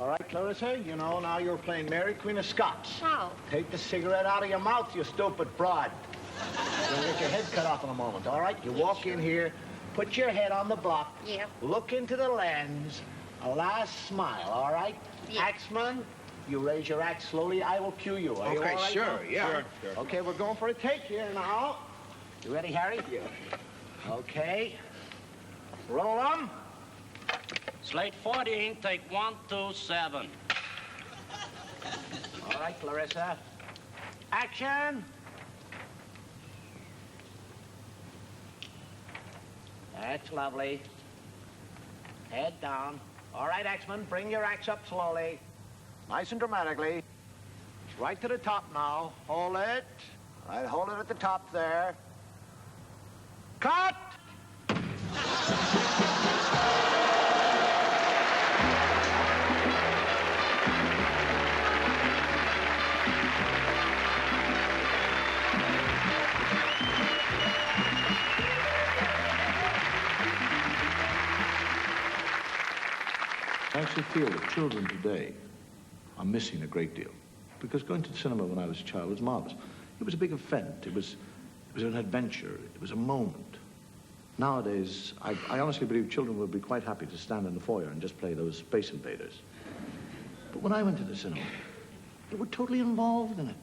All right, Clarissa, you know now you're playing Mary, Queen of Scots. Oh. Take the cigarette out of your mouth, you stupid broad. You're gonna get your head cut off in a moment, all right? You walk in here, put your head on the block, look into the lens, a last smile, all right? Yeah. Axeman, you raise your axe slowly, I will cue you. Are you all right sure, now? yeah. Sure. Okay, we're going for a take here now. You ready, Harry? Yeah. Okay. Roll 'em. Slate 14, take 1, 2, 7. All right, Clarissa. Action! That's lovely. Head down. All right, Axeman, bring your axe up slowly. Nice and dramatically. Right to the top now. Hold it. All right, hold it at the top there. Cut! I actually feel that children today are missing a great deal. Because going to the cinema when I was a child was marvelous. It was a big event. It was an adventure. It was a moment. Nowadays, I honestly believe children would be quite happy to stand in the foyer and just play those Space Invaders. But when I went to the cinema, they were totally involved in it.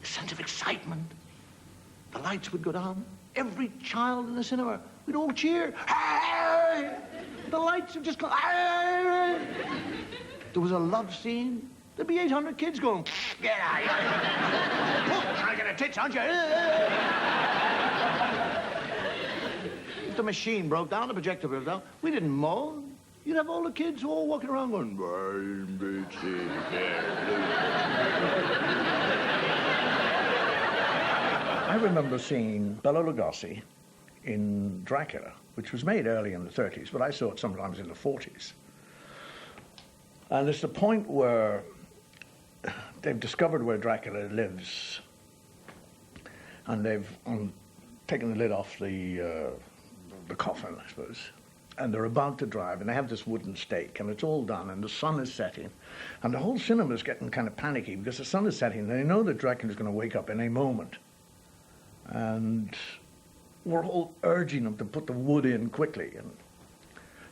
A sense of excitement. The lights would go down. Every child in the cinema, we'd all cheer. Hey! The lights would just go. Hey! There was a love scene. There'd be 800 kids going, get out of here. Look, trying to get a tits, aren't you? If the machine broke down, the projector broke down, we didn't moan. You'd have all the kids all walking around going, I remember seeing Bela Lugosi in Dracula, which was made early in the 30s, but I saw it sometimes in the 40s. And it's the point where they've discovered where Dracula lives, and they've taken the lid off the coffin, I suppose, and they're about to drive, and they have this wooden stake, and it's all done, and the sun is setting, and the whole cinema's getting kind of panicky because the sun is setting, and they know that Dracula's going to wake up in a moment. And we're all urging him to put the wood in quickly, and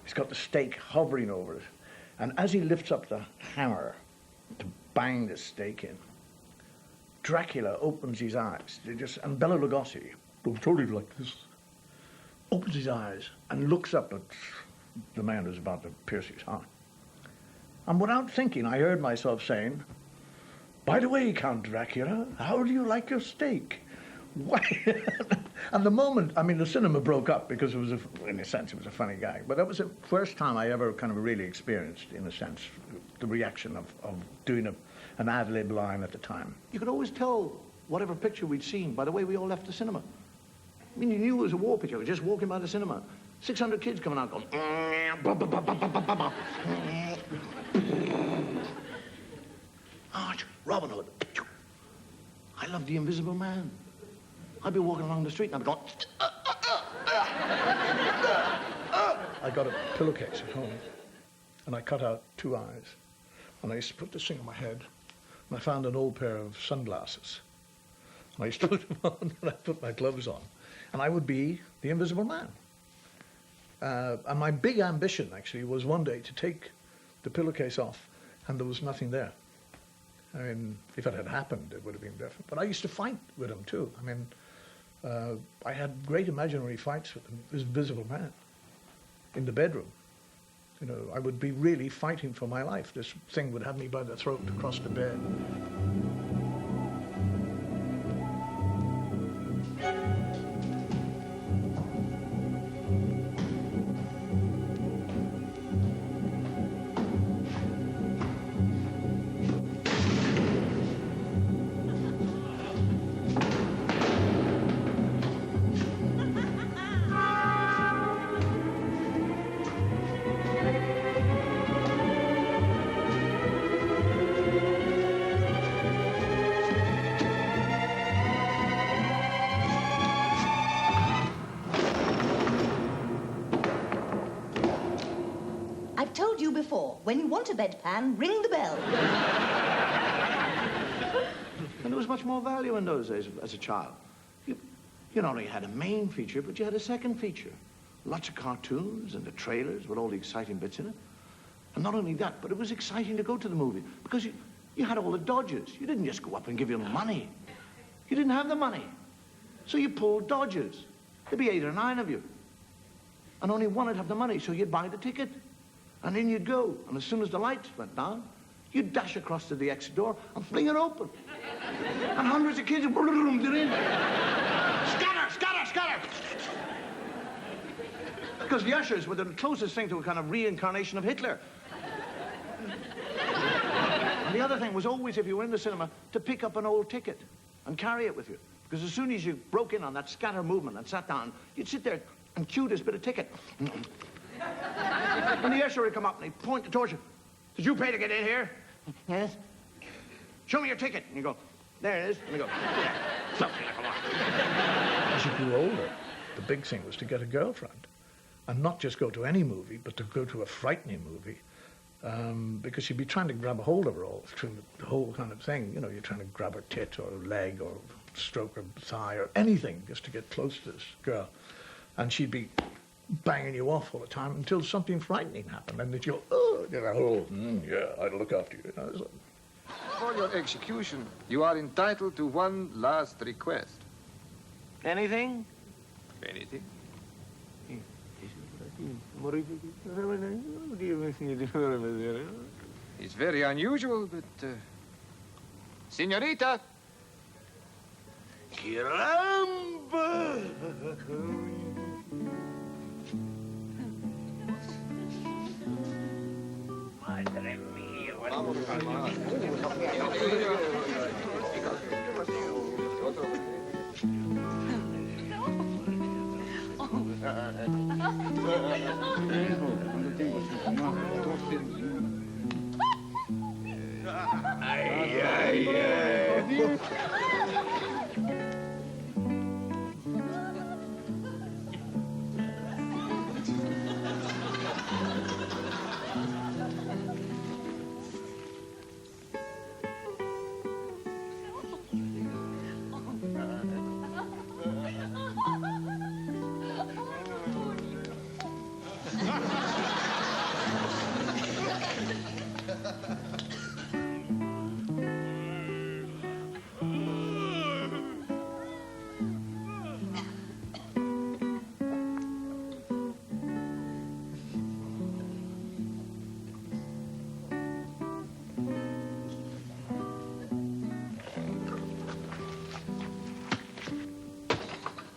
he's got the stake hovering over it. And as he lifts up the hammer to bang the stake in, Dracula opens his eyes. And Bela Lugosi, totally like this, opens his eyes and looks up at the man who's about to pierce his heart. And without thinking, I heard myself saying, by the way, Count Dracula, how do you like your steak? Why? And the moment, I mean, the cinema broke up because it was, in a sense, it was a funny gag. But that was the first time I ever kind of really experienced, in a sense, the reaction of doing an ad-lib line at the time. You could always tell whatever picture we'd seen by the way we all left the cinema. I mean, you knew it was a war picture. We were just walking by the cinema. 600 kids coming out going, Arch, Robin Hood. I love The Invisible Man. I'd be walking along the street and I'd be going, I got a pillowcase at home and I cut out 2 eyes and I used to put this thing on my head and I found an old pair of sunglasses and I used to put them on and I put my gloves on and I would be the Invisible Man. And my big ambition actually was one day to take the pillowcase off and there was nothing there. I mean, if it had happened, it would have been different. But I used to fight with him too. I mean, I had great imaginary fights with this Invisible Man in the bedroom. You know, I would be really fighting for my life. This thing would have me by the throat across the bed. When you want a bedpan, ring the bell. And there was much more value in those days as a child. You not only had a main feature, but you had a second feature. Lots of cartoons and the trailers with all the exciting bits in it. And not only that, but it was exciting to go to the movie because you had all the dodges. You didn't just go up and give your money. You didn't have the money. So you pulled dodges. There'd be 8 or 9 of you. And only one would have the money, so you'd buy the ticket. And in you'd go. And as soon as the lights went down, you'd dash across to the exit door and fling it open. And hundreds of kids, boom, they're in. Scatter, scatter, scatter! Because the ushers were the closest thing to a kind of reincarnation of Hitler. And the other thing was always, if you were in the cinema, to pick up an old ticket and carry it with you. Because as soon as you broke in on that scatter movement and sat down, you'd sit there and cue this bit of ticket. And the usher would come up and he'd point the torch. Did you pay to get in here? Yes. Show me your ticket. And you go, there it is. And you go, yeah. Something like a lot. As you grew older, the big thing was to get a girlfriend. And not just go to any movie, but to go to a frightening movie. Because you'd be trying to grab a hold of her all through the whole kind of thing. You know, you're trying to grab her tit or leg or stroke her thigh or anything just to get close to this girl. And she'd be banging you off all the time until something frightening happened. And then you'd go, yeah, I'd look after you. For your execution, you are entitled to one last request. Anything? Anything? It's very unusual, but... Senorita! Caramba! Madre mía, Ay, ay, ay.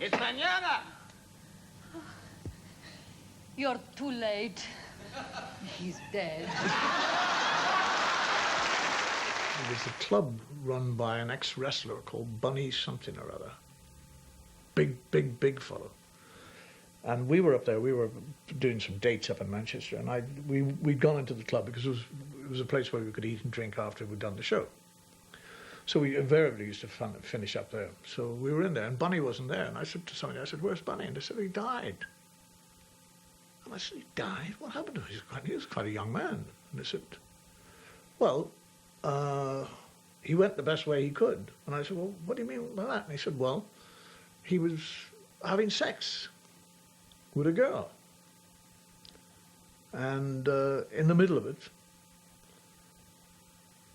It's mañana. You're too late. He's dead. There's a club run by an ex-wrestler called Bunny something or other. Big fellow. And we were up there, we were doing some dates up in Manchester, and we'd gone into the club because it was a place where we could eat and drink after we'd done the show. So we invariably used to finish up there. So we were in there, and Bunny wasn't there. And I said to somebody, where's Bunny? And they said, he died. And I said, he died? What happened to him? He was quite a young man. And they said, well, he went the best way he could. And I said, well, what do you mean by that? And he said, well, he was having sex with a girl. And in the middle of it,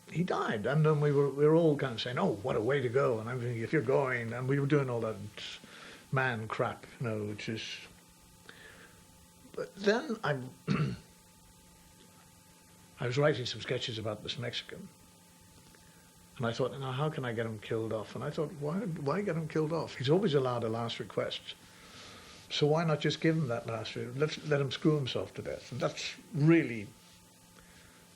he died. And then we were all kind of saying, oh, what a way to go. And everything, if you're going, and we were doing all that man crap, you know, which is... But then I was writing some sketches about this Mexican. And I thought, now how can I get him killed off? And I thought, why get him killed off? He's always allowed a last request. So why not just give him that last request? Let him screw himself to death. And that's really,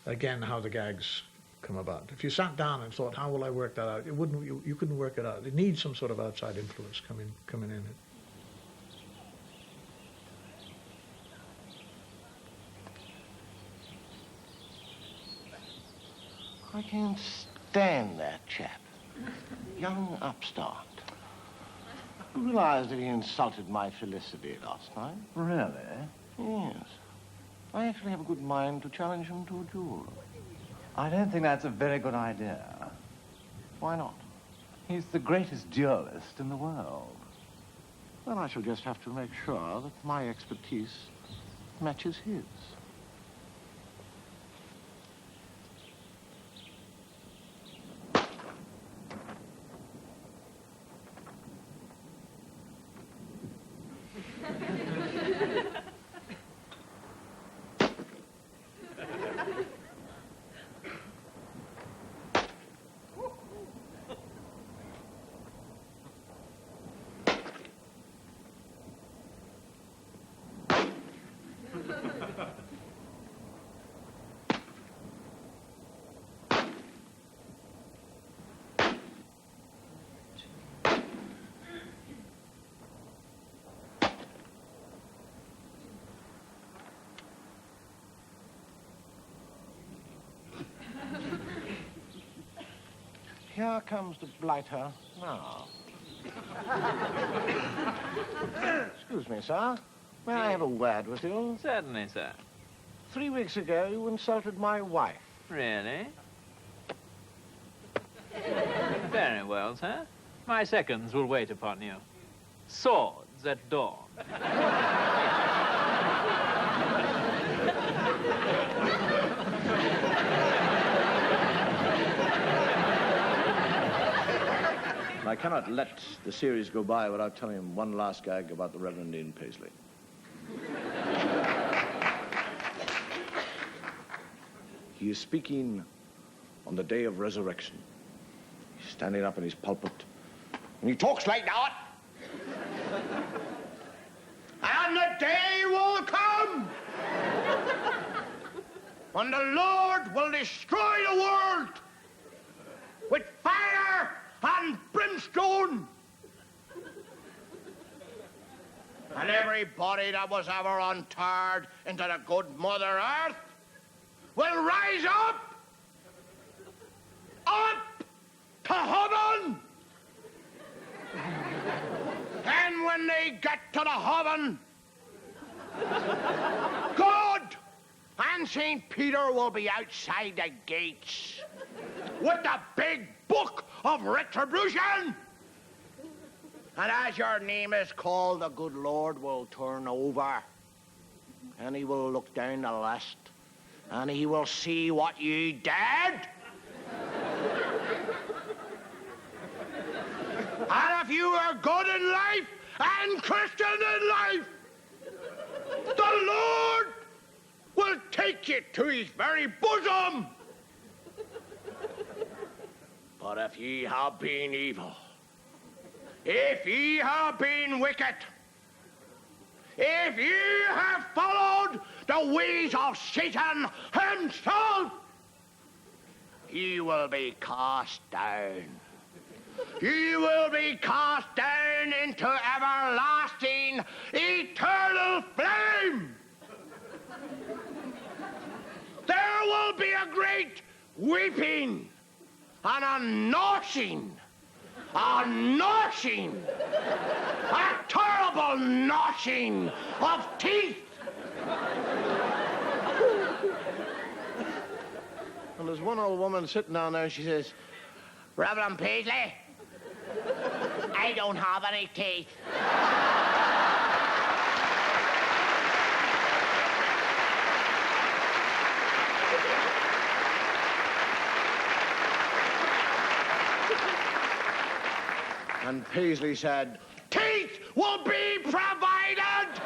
again, how the gags come about. If you sat down and thought, how will I work that out? It wouldn't. You couldn't work it out. It needs some sort of outside influence coming in. I can't stand that chap. Young upstart. You realize that he insulted my Felicity last night? Really? Yes. I actually have a good mind to challenge him to a duel. I don't think that's a very good idea. Why not? He's the greatest duelist in the world. Then I shall just have to make sure that my expertise matches his. Here comes the blighter now. Excuse me, sir. May I have a word with you? Certainly, sir. 3 weeks ago, you insulted my wife. Really? Very well, sir. My seconds will wait upon you. Swords at dawn. I cannot let the series go by without telling him one last gag about the Reverend Ian Paisley. He is speaking on the day of resurrection. He's standing up in his pulpit, and he talks like that. And the day will come when the Lord will destroy the world with fire and brimstone. And everybody that was ever unturned into the good Mother Earth will rise up to heaven. And when they get to the heaven, God and St. Peter will be outside the gates with the big book of retribution. And as your name is called, the good Lord will turn over, and he will look down the list, and he will see what you did. And if you are good in life and Christian in life, the Lord will take you to his very bosom. But if ye have been evil, if ye have been wicked, if ye have followed the ways of Satan himself, ye will be cast down. Ye will be cast down into everlasting, eternal flame. There will be a great weeping and a gnashing, a terrible gnashing of teeth. And there's one old woman sitting down there, and she says, Reverend Paisley, I don't have any teeth. And Paisley said, teeth will be provided!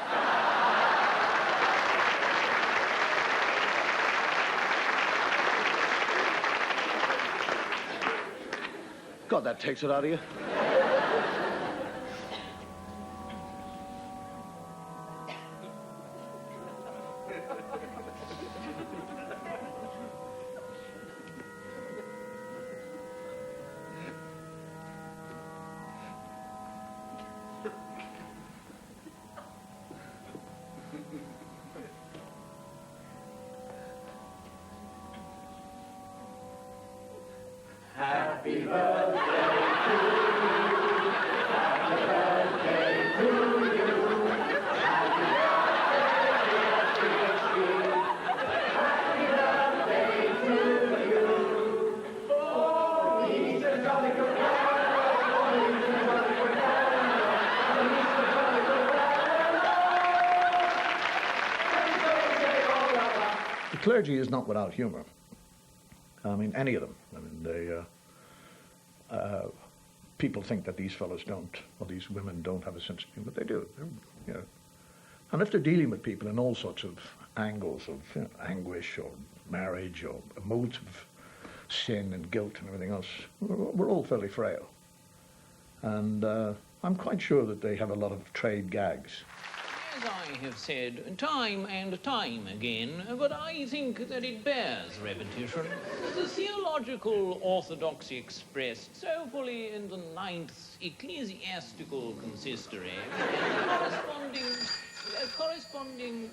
God, that takes it out of you. clergy is not without humour. I mean, any of them. I mean, people think that these fellows don't, or these women don't have a sense of humour. They do. You know. And if they're dealing with people in all sorts of angles of anguish or marriage or moods of sin and guilt and everything else, we're all fairly frail. And I'm quite sure that they have a lot of trade gags. As I have said time and time again, but I think that it bears repetition, the theological orthodoxy expressed so fully in the 9th ecclesiastical consistory, corresponding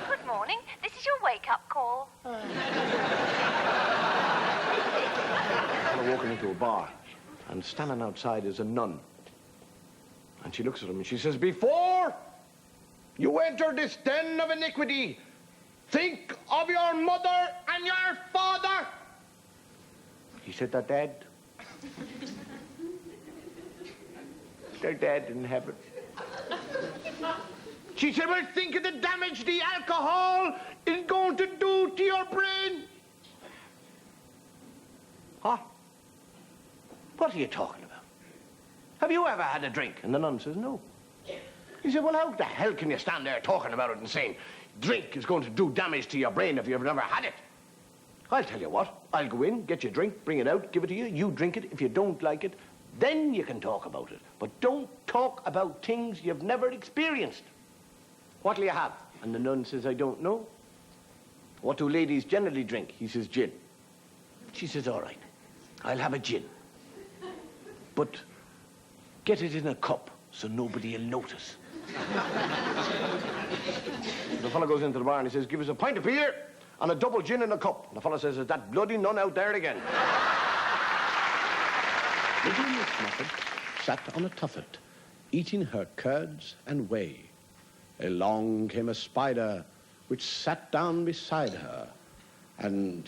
Good morning. This is your wake-up call. I'm walking into a bar, and standing outside is a nun. And she looks at him and she says, "Before you enter this den of iniquity, think of your mother and your father." He said, "They're dead." "They're dead in heaven." She said, "Well, think of the damage the alcohol is going to do to your brain." Huh? What are you talking about? Have you ever had a drink? And the nun says, "No." He said, "Well, how the hell can you stand there talking about it and saying drink is going to do damage to your brain if you've never had it?" "I'll tell you what, I'll go in, get you a drink, bring it out, give it to you, you drink it. If you don't like it, then you can talk about it. But don't talk about things you've never experienced. What'll you have?" And the nun says, "I don't know." "What do ladies generally drink?" He says, "Gin." She says, "All right, I'll have a gin. But get it in a cup so nobody will notice." The fellow goes into the bar and he says, "Give us a pint of beer and a double gin in a cup." And the fellow says, "Is that bloody nun out there again?" Little Miss Muffet sat on a tuffet, eating her curds and whey. Along came a spider, which sat down beside her, and...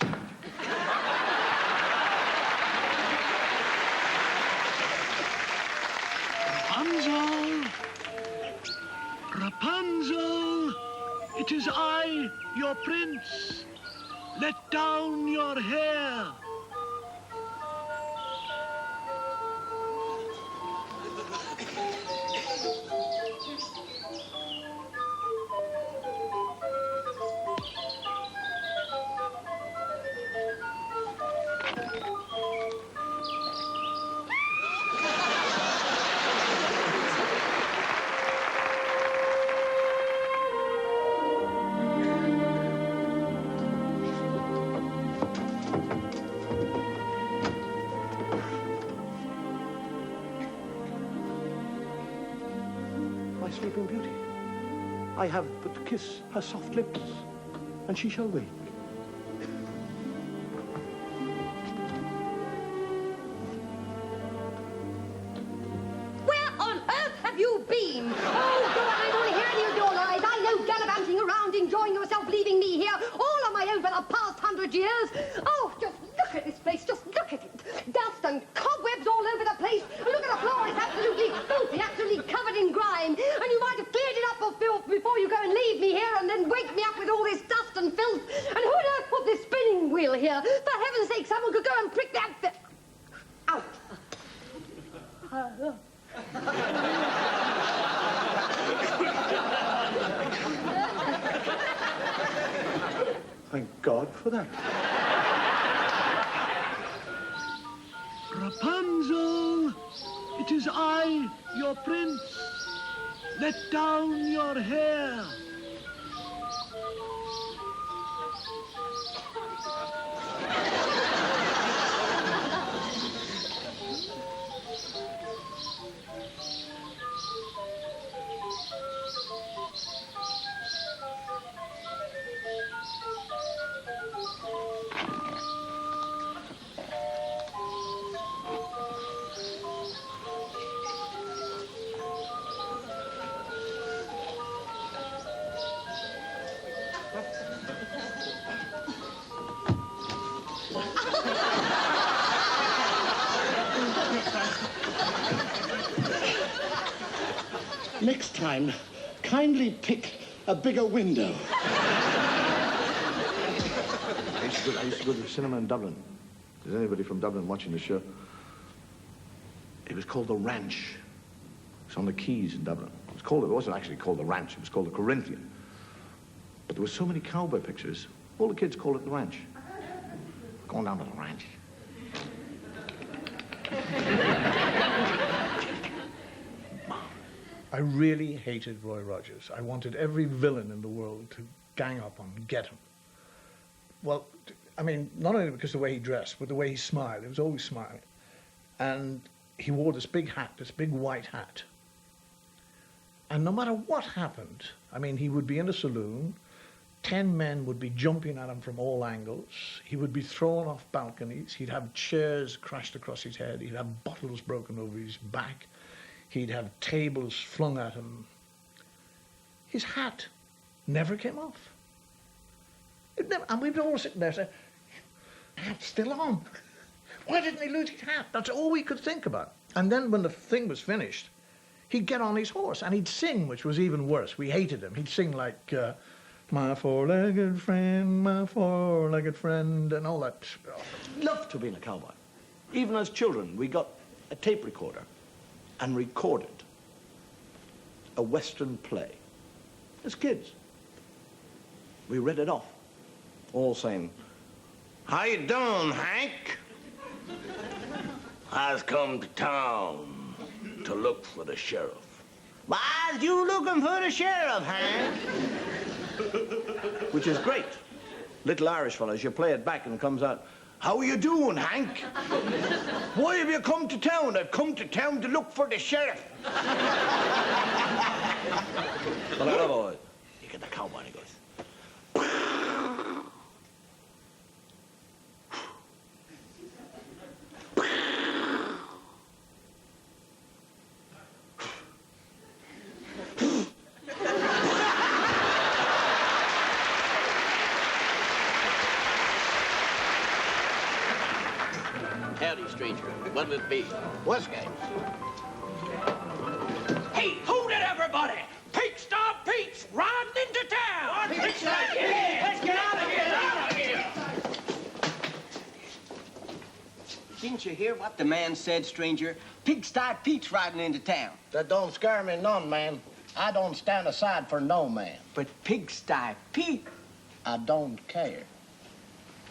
Rapunzel! Rapunzel! It is I, your prince. Let down your hair. Sleeping Beauty. I have but to kiss her soft lips, and she shall wake. Where on earth have you been? Oh, go on, I don't want to hear any of your lies. I know gallivanting around, enjoying yourself, leaving me here all on my own for the past 100 years. Oh, just look at this place. Just look at it. Dust and cobwebs all over the place. And look at the floor. It's absolutely filthy, absolutely covered in grime. And you might have cleared it up of filth before you go and leave me here and then wake me up with all this dust and filth. And who on earth put this spinning wheel here? For heaven's sake, someone could go and prick that... out. Thank God for that. Rapunzel! It is I, your prince. Let down your hair. Next time, kindly pick a bigger window. I used to go to the cinema in Dublin. If there's anybody from Dublin watching the show, it was called The Ranch. It's on the quays in Dublin. It wasn't actually called The Ranch, it was called The Corinthian. But there were so many cowboy pictures, all the kids called it The Ranch. Going down to the ranch. I really hated Roy Rogers. I wanted every villain in the world to gang up on him, get him. Well, I mean, not only because of the way he dressed, but the way he smiled. He was always smiling. And he wore this big hat, this big white hat. And no matter what happened, I mean, he would be in a saloon, 10 men would be jumping at him from all angles. He would be thrown off balconies. He'd have chairs crashed across his head. He'd have bottles broken over his back. He'd have tables flung at him. His hat never came off. And we'd all sitting there saying, hat's still on. Why didn't he lose his hat? That's all we could think about. And then when the thing was finished, he'd get on his horse and he'd sing, which was even worse. We hated him. He'd sing like, my four-legged friend, and all that. Loved to have been a cowboy. Even as children, we got a tape recorder and recorded a Western play. As kids. We read it off, all saying, "How you doing, Hank? I've come to town to look for the sheriff." "Why, you looking for the sheriff, Hank?" Which is great. Little Irish fellas, you play it back and it comes out, "How are you doing, Hank? Why have you come to town?" "I've come to town to look for the sheriff." But I love it. You get the cowboy and he goes, Howdy, stranger. What'll it be? Whiskey. Hey, hold it, everybody! Pigsty Pete's riding into town! Pigsty Pete! Let's get out of here! Out of here! Didn't you hear what the man said, stranger? Pigsty Pete's riding into town. That don't scare me none, man. I don't stand aside for no man. But Pigsty Pete... I don't care.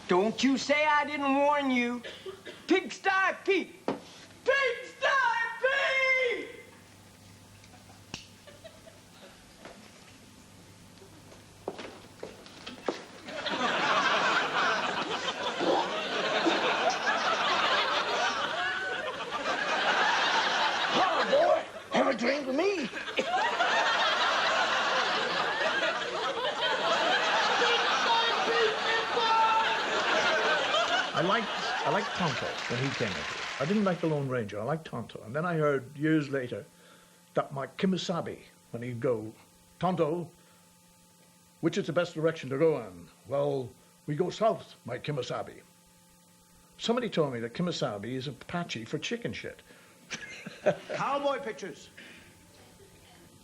Don't you say I didn't warn you. Pigsty Pete! Pigsty Pete! Oh, boy, have a drink with me. I liked Tonto when he came into it. I didn't like the Lone Ranger. I liked Tonto. And then I heard years later that my Kemosabe, when he'd go, "Tonto, which is the best direction to go in?" "Well, we go south, my Kemosabe." Somebody told me that Kemosabe is Apache for chicken shit. Cowboy pictures.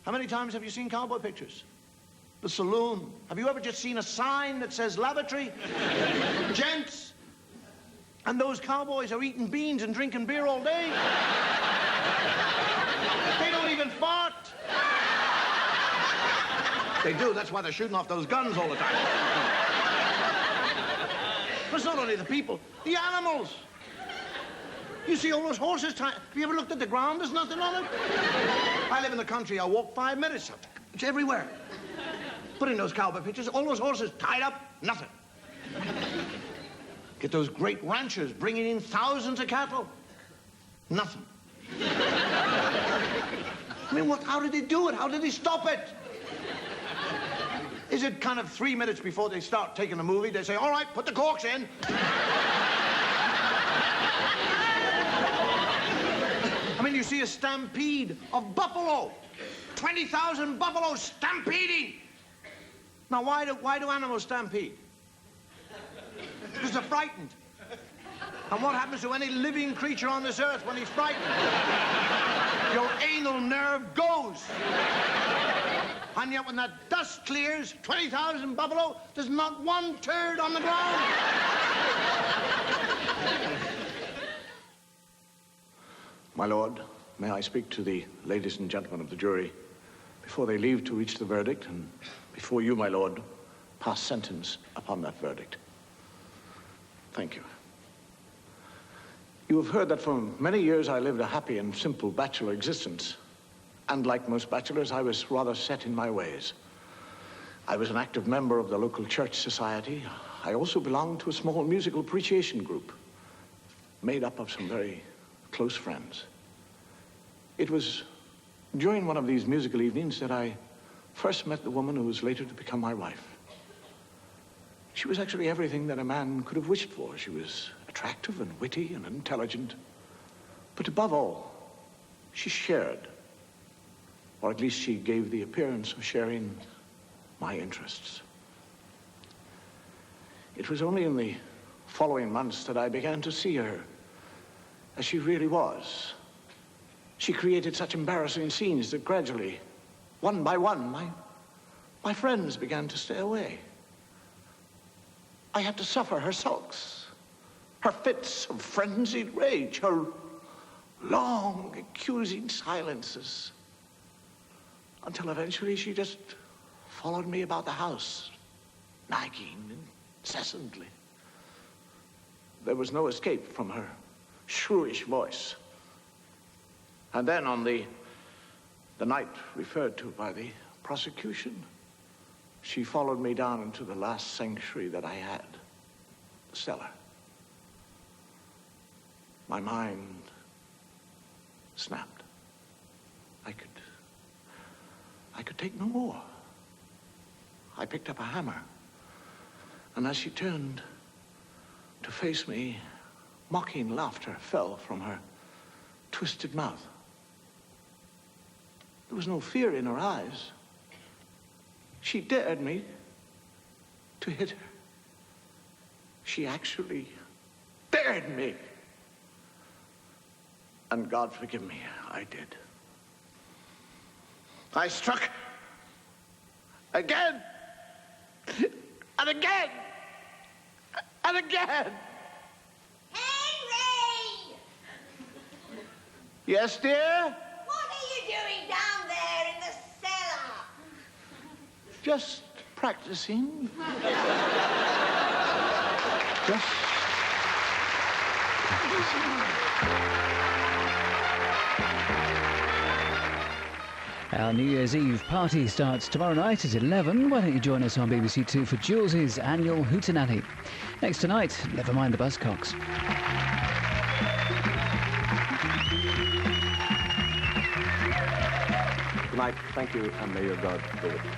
How many times have you seen cowboy pictures? The saloon. Have you ever just seen a sign that says lavatory? Gents. And those cowboys are eating beans and drinking beer all day. They don't even fart. They do, that's why they're shooting off those guns all the time. But it's not only the people, the animals. You see all those horses tied. Have you ever looked at the ground? There's nothing on it. I live in the country. I walk 5 minutes. It's everywhere. Put in those cowboy pictures, all those horses tied up, nothing. Get those great ranchers bringing in thousands of cattle. Nothing. I mean, how did they do it? How did they stop it? Is it kind of 3 minutes before they start taking the movie, they say, "All right, put the corks in." I mean, you see a stampede of buffalo. 20,000 buffaloes stampeding. Now, why do animals stampede? Because they're frightened. And what happens to any living creature on this earth when he's frightened? Your anal nerve goes. And yet when that dust clears, 20,000 buffalo, there's not one turd on the ground. My lord, may I speak to the ladies and gentlemen of the jury before they leave to reach the verdict, and before you, my lord, pass sentence upon that verdict. Thank you. You have heard that for many years I lived a happy and simple bachelor existence. And like most bachelors, I was rather set in my ways. I was an active member of the local church society. I also belonged to a small musical appreciation group made up of some very close friends. It was during one of these musical evenings that I first met the woman who was later to become my wife. She was actually everything that a man could have wished for. She was attractive and witty and intelligent. But above all, she shared, or at least she gave the appearance of sharing, my interests. It was only in the following months that I began to see her as she really was. She created such embarrassing scenes that gradually, one by one, my friends began to stay away. I had to suffer her sulks, her fits of frenzied rage, her long, accusing silences, until eventually she just followed me about the house, nagging incessantly. There was no escape from her shrewish voice. And then on the night referred to by the prosecution, she followed me down into the last sanctuary that I had, the cellar. My mind snapped. I could take no more. I picked up a hammer, and as she turned to face me, mocking laughter fell from her twisted mouth. There was no fear in her eyes. She dared me to hit her. She actually dared me. And God forgive me, I did. I struck again, and again, and again. Henry! Yes, dear? What are you doing down there in the cellar? Just practicing. Just Our New Year's Eve party starts tomorrow night at 11. Why don't you join us on BBC Two for Jules's annual Hootenanny? Next tonight, never mind the Buzzcocks. Good night. Thank you, and may your God go with you.